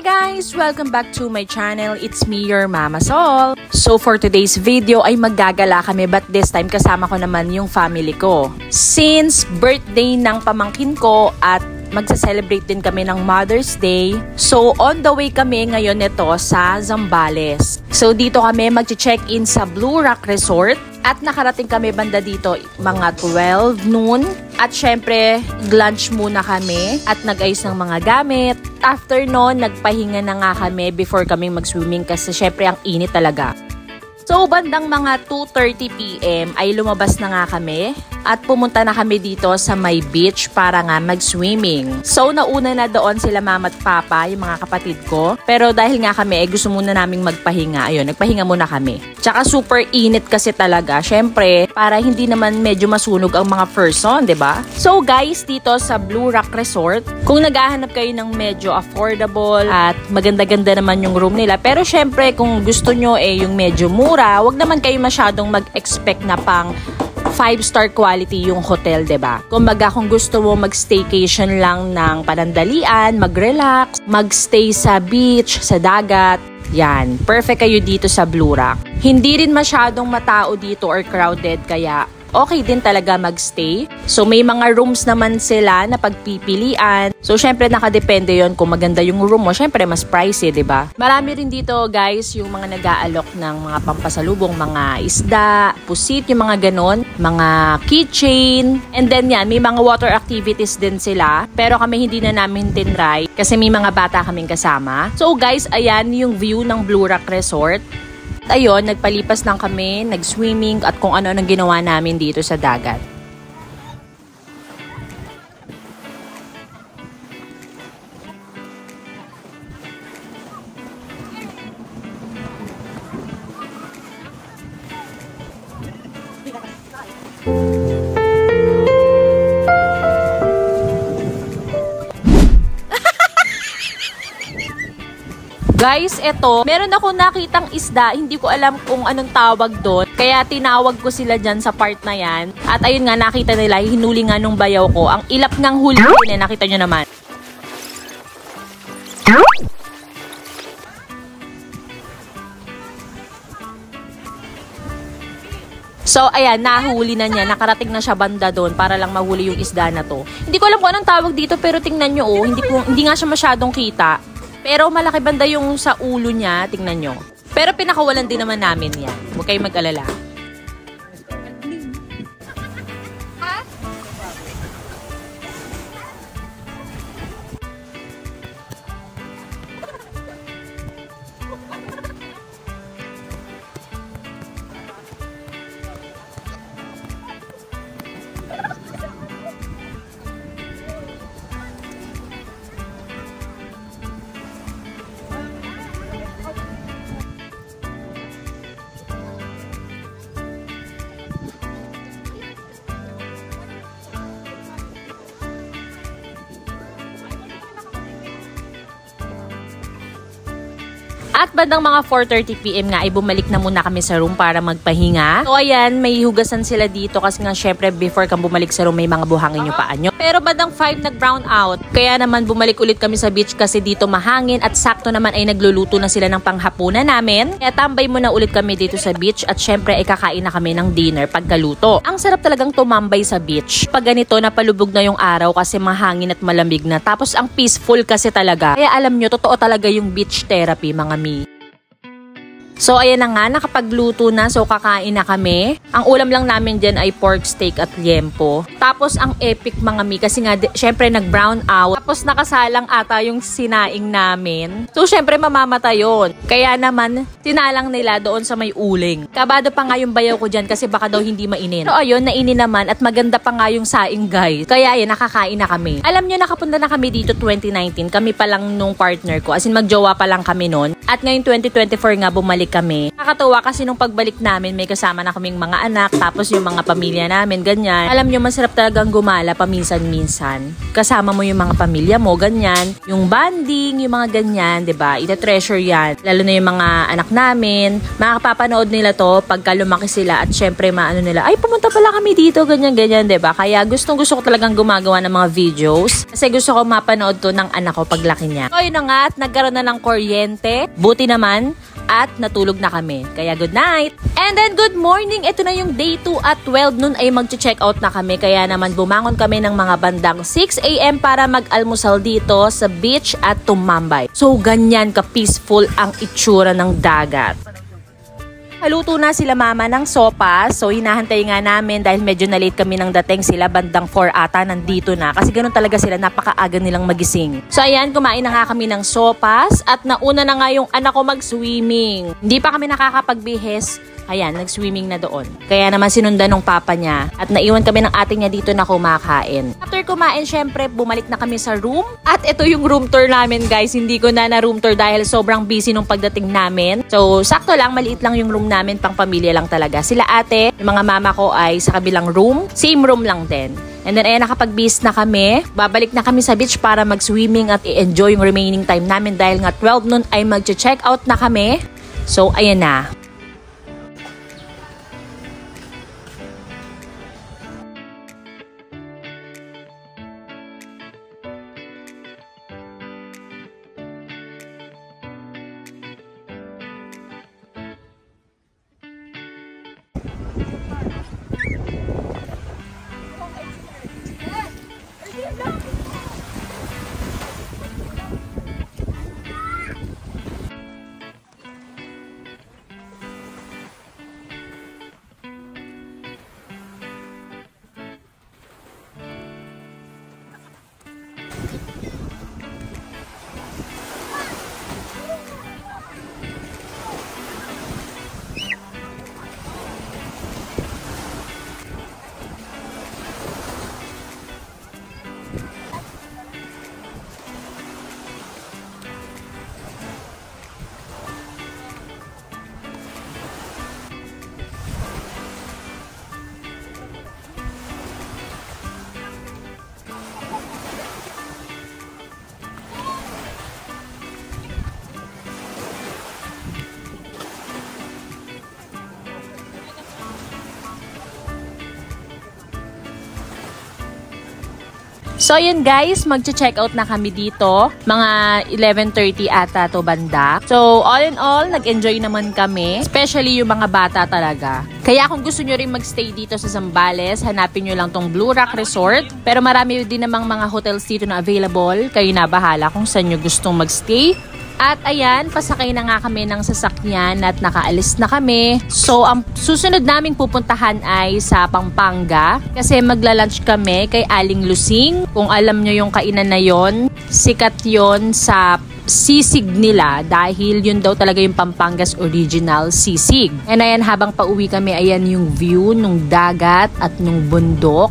guys! Welcome back to my channel. It's me, your Mama Sol. So for today's video ay maggagala kami, but this time kasama ko naman yung family ko. Since birthday ng pamangkin ko at magsa-celebrate din kami ng Mother's Day. So on the way kami ngayon nito sa Zambales. So dito kami mag-check-in sa Blue Rock Resort. At nakarating kami banda dito mga 12 noon. At syempre, lunch muna kami at nag-ayos ng mga gamit. After noon, nagpahinga na nga kami before kami mag-swimming kasi syempre ang init talaga. So bandang mga 2:30 PM ay lumabas na nga kami at pumunta na kami dito sa may beach para nga mag-swimming. So nauna na doon sila mama at papa, yung mga kapatid ko. Pero dahil nga kami gusto muna naming magpahinga, ayun, nagpahinga muna kami. Tsaka super init kasi talaga, syempre para hindi naman medyo masunog ang mga person, 'di ba? So guys, dito sa Blue Rock Resort, kung naghahanap kayo ng medyo affordable at maganda-ganda naman yung room nila, pero syempre kung gusto nyo yung medyo mura, wag naman kayo masyadong mag-expect na pang 5-star quality yung hotel, 'di ba? Kumbaga kung gusto mo mag-staycation lang ng panandalian, mag-relax, mag-stay sa beach, sa dagat, yan, perfect kayo dito sa Blue Rock. Hindi rin masyadong matao dito or crowded kaya okay din talaga magstay. So may mga rooms naman sila na pagpipilian. So syempre nakadepende yon kung maganda yung room mo. Syempre mas pricey, 'di ba? Marami rin dito guys yung mga nag-aalok ng mga pampasalubong, mga isda, pusit, yung mga ganon, mga keychain. And then yan, may mga water activities din sila. Pero kami hindi na namin tinry kasi may mga bata kaming kasama. So guys, ayan yung view ng Blue Rock Resort. Ayun, nagpalipas lang kami, nag-swimming at kung ano ang ginawa namin dito sa dagat. Guys, eto, meron ako nakitang isda, hindi ko alam kung anong tawag doon. Kaya tinawag ko sila dyan sa part na yan. At ayun nga, nakita nila, hinuli nga nung bayaw ko. Ang ilap ngang huli din, nakita nyo naman. So, ayan, nahuli na niya. Nakarating na siya banda doon para lang mahuli yung isda na to. Hindi ko alam kung anong tawag dito, pero tingnan nyo, oh, hindi nga siya masyadong kita. Pero malaki banda yung sa ulo niya, tingnan nyo. Pero pinakawalan din naman namin yan. Huwag kayong mag-alala. At bandang mga 4:30 PM nga ay bumalik na muna kami sa room para magpahinga. So ayan, may hugasan sila dito kasi nga syempre before kang bumalik sa room may mga buhangin yung paa nyo. Pero bandang 5 nag-brown out. Kaya naman bumalik ulit kami sa beach kasi dito mahangin at sakto naman ay nagluluto na sila ng panghapunan namin. Kaya tambay muna ulit kami dito sa beach at syempre ay kakain na kami ng dinner pagkaluto. Ang sarap talagang tumambay sa beach. Pag ganito napalubog na yung araw kasi mahangin at malamig na. Tapos ang peaceful kasi talaga. Kaya alam nyo, totoo talaga yung beach therapy mga mi. So ayan na nga, nakapagluto na, so kakain na kami. Ang ulam lang namin dyan ay pork steak at liempo. Tapos ang epic mga mi, kasi nga syempre nag-brown out. Tapos nakasalang ata yung sinaing namin. So syempre mamamatay yun. Kaya naman, tinalang nila doon sa may uling. Kabado pa nga yung bayaw ko dyan kasi baka daw hindi mainin. So ayun, nainin naman at maganda pa nga yung saing guys. Kaya ayan, nakakain na kami. Alam nyo, nakapunta na kami dito 2019. Kami pa lang nung partner ko. As in magjowa pa lang kami nun. At ngayon 2024 nga bumalik kami. Nakakatuwa kasi nung pagbalik namin may kasama na kaming mga anak, tapos yung mga pamilya namin, ganyan. Alam nyo, masarap talagang gumala paminsan-minsan. Kasama mo yung mga pamilya. pamilya mo, ganyan. Yung bonding, yung mga ganyan, 'di ba? Ita-treasure 'yan. Lalo na yung mga anak namin, makakapapanood nila 'to pagka lumaki sila at syempre maano nila, ay pumunta pala kami dito, ganyan, 'di ba? Kaya gustong-gusto ko talagang gumagawa ng mga videos kasi gusto ko mapanood 'to ng anak ko paglaki niya. So, yun na nga, at nagkaroon na ng kuryente. Buti naman at natulog na kami. Kaya good night! And then good morning! Ito na yung day 2 at 12 noon ay mag-check out na kami. Kaya naman bumangon kami ng mga bandang 6 AM para mag-almusal dito sa beach at tumambay. So ganyan ka-peaceful ang itsura ng dagat. Haluto na sila mama ng sopas. So hinahantay nga namin dahil medyo na late kami ng dating, sila bandang 4 ata nandito na. Kasi ganun talaga sila, napakaaga nilang magising. So ayan, kumain na nga kami ng sopas at nauna na nga yung anak ko mag-swimming. Hindi pa kami nakakapagbihis. Ayan, nag-swimming na doon. Kaya naman sinundan ng papa niya at naiwan kami ng ate niya dito na kumakain. After kumain, syempre, bumalik na kami sa room. At ito yung room tour namin, guys. Hindi ko na room tour dahil sobrang busy nung pagdating namin. So, sakto lang, maliit lang yung room namin, pang pamilya lang talaga. Sila ate, yung mga mama ko ay sa kabilang room. Same room lang din. And then, ayan, nakapag-bis na kami. Babalik na kami sa beach para mag-swimming at i-enjoy yung remaining time namin dahil nga 12 noon ay mag-check out na kami. So, ayan na. So yun guys, magche-check out na kami dito. Mga 11:30 ata to banda. So all in all, nag-enjoy naman kami. Especially yung mga bata talaga. Kaya kung gusto nyo rin magstay dito sa Zambales, hanapin nyo lang tong Blue Rock Resort. Pero marami din namang mga hotels dito na available. Kayo na bahala kung saan nyo gustong magstay. At ayan, pasakay na nga kami ng sasakyan at nakaalis na kami. So, ang susunod naming pupuntahan ay sa Pampanga. Kasi magla-lunch kami kay Aling Lusing. Kung alam nyo yung kainan na yon, sikat yon sa sisig nila dahil yun daw talaga yung Pampanga's original sisig. And ayan, habang pauwi kami, ayan yung view nung dagat at nung bundok.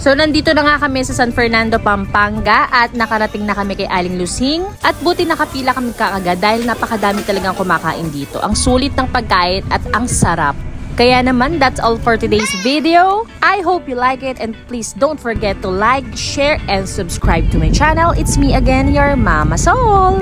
So, nandito na nga kami sa San Fernando, Pampanga at nakarating na kami kay Aling Lusing. At buti nakapila kami kaagad dahil napakadami talagang kumakain dito. Ang sulit ng pagkain at ang sarap. Kaya naman, that's all for today's video. I hope you like it and please don't forget to like, share, and subscribe to my channel. It's me again, your Mama Sol!